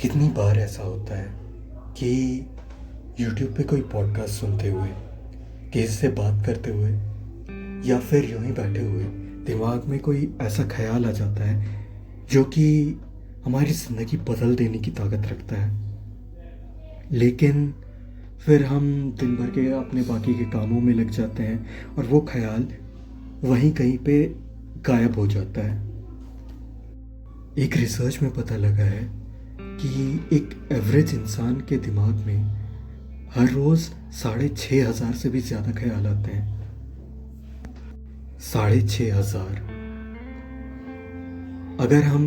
कितनी बार ऐसा होता है कि यूट्यूब पे कोई पॉडकास्ट सुनते हुए, किसी से बात करते हुए या फिर यूं ही बैठे हुए दिमाग में कोई ऐसा ख्याल आ जाता है जो कि हमारी ज़िंदगी बदल देने की ताकत रखता है। लेकिन फिर हम दिन भर के अपने बाकी के कामों में लग जाते हैं और वो ख्याल वहीं कहीं पे गायब हो जाता है। एक रिसर्च में पता लगा है कि एक एवरेज इंसान के दिमाग में हर रोज़ 6,500 से भी ज़्यादा ख्याल आते हैं। 6,500। अगर हम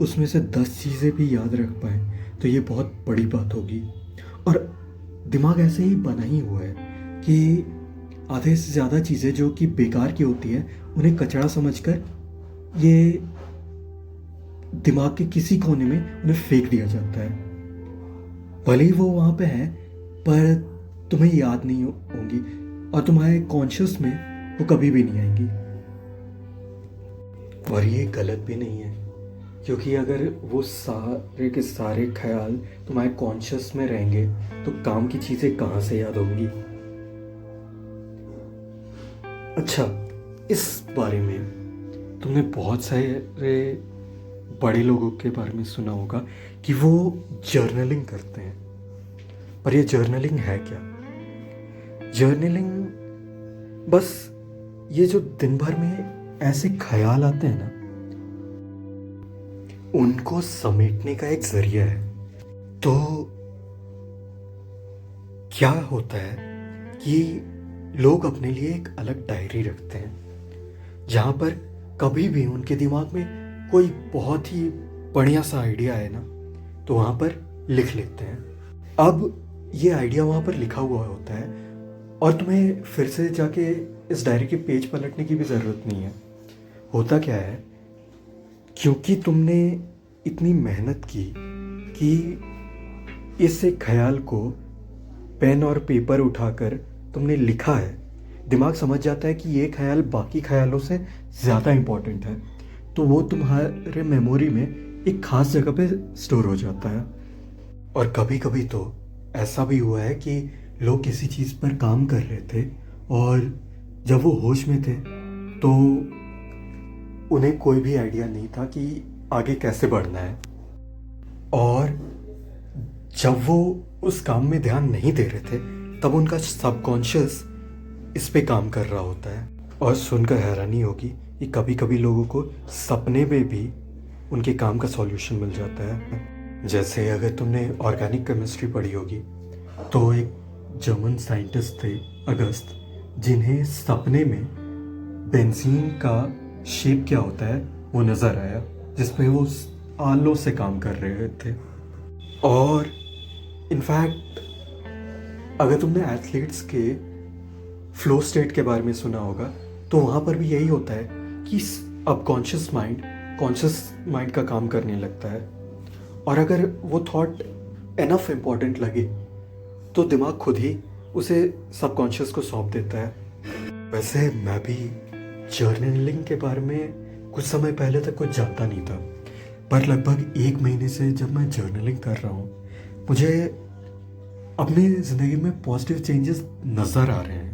उसमें से 10 चीज़ें भी याद रख पाएँ तो ये बहुत बड़ी बात होगी। और दिमाग ऐसे ही बना ही हुआ है कि आधे से ज़्यादा चीज़ें जो कि बेकार की होती हैं उन्हें कचरा समझकर ये दिमाग के किसी कोने में उन्हें फेंक दिया जाता है। भले ही वो वहाँ पे है पर तुम्हें याद नहीं होंगी और तुम्हारे कॉन्शियस में वो कभी भी नहीं आएंगी। और ये गलत भी नहीं है, क्योंकि अगर वो सारे के सारे ख्याल तुम्हारे कॉन्शियस में रहेंगे तो काम की चीज़ें कहाँ से याद होंगी। अच्छा, इस बारे में तुमने बहुत सारे बड़े लोगों के बारे में सुना होगा कि वो जर्नलिंग करते हैं। पर ये जर्नलिंग है क्या? जर्नलिंग बस ये जो दिन भर में ऐसे ख्याल आते हैं ना, उनको समेटने का एक जरिया है। तो क्या होता है कि लोग अपने लिए एक अलग डायरी रखते हैं जहाँ पर कभी भी उनके दिमाग में कोई बहुत ही बढ़िया सा आइडिया है ना, तो वहाँ पर लिख लेते हैं। अब ये आइडिया वहाँ पर लिखा हुआ होता है और तुम्हें फिर से जाके इस डायरी के पेज पलटने की भी ज़रूरत नहीं है। होता क्या है, क्योंकि तुमने इतनी मेहनत की कि इस एक ख्याल को पेन और पेपर उठाकर तुमने लिखा है, दिमाग समझ जाता है कि ये ख्याल बाकी ख्यालों से ज़्यादा इम्पोर्टेंट है, तो वो तुम्हारे मेमोरी में एक ख़ास जगह पे स्टोर हो जाता है। और कभी कभी तो ऐसा भी हुआ है कि लोग किसी चीज़ पर काम कर रहे थे और जब वो होश में थे तो उन्हें कोई भी आइडिया नहीं था कि आगे कैसे बढ़ना है। और जब वो उस काम में ध्यान नहीं दे रहे थे तब उनका सबकॉन्शियस इस पे काम कर रहा होता है। और सुनकर हैरानी होगी कि कभी कभी लोगों को सपने में भी उनके काम का सॉल्यूशन मिल जाता है। जैसे अगर तुमने ऑर्गेनिक केमिस्ट्री पढ़ी होगी तो एक जर्मन साइंटिस्ट थे अगस्त, जिन्हें सपने में बेंजीन का शेप क्या होता है वो नज़र आया, जिसमें वो आलों से काम कर रहे थे। और इनफैक्ट अगर तुमने एथलीट्स के फ्लो स्टेट के बारे में सुना होगा तो वहाँ पर भी यही होता है कि अब कॉन्शियस माइंड का काम करने लगता है। और अगर वो थॉट एनफ इम्पॉर्टेंट लगे तो दिमाग खुद ही उसे सबकॉन्शियस को सौंप देता है। वैसे मैं भी जर्नलिंग के बारे में कुछ समय पहले तक कुछ जानता नहीं था, पर लगभग 1 महीने से जब मैं जर्नलिंग कर रहा हूँ मुझे अपनी ज़िंदगी में पॉजिटिव चेंजेस नज़र आ रहे हैं।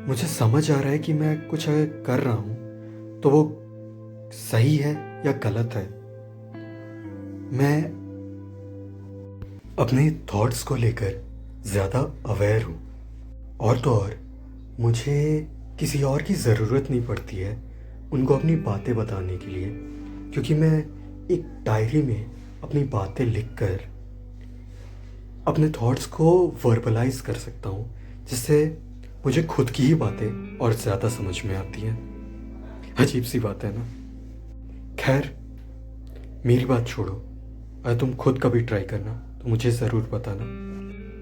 मुझे समझ आ रहा है कि मैं कुछ अगर कर रहा हूँ तो वो सही है या गलत है। मैं अपने थॉट्स को लेकर ज़्यादा अवेयर हूँ। और तो और मुझे किसी और की ज़रूरत नहीं पड़ती है उनको अपनी बातें बताने के लिए, क्योंकि मैं एक डायरी में अपनी बातें लिखकर अपने थॉट्स को वर्बलाइज कर सकता हूँ, जिससे मुझे खुद की ही बातें और ज़्यादा समझ में आती हैं। अजीब सी बात है ना। खैर, मेरी बात छोड़ो, अगर तुम खुद कभी ट्राई करना तो मुझे ज़रूर बताना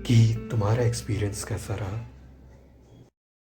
कि तुम्हारा एक्सपीरियंस कैसा रहा।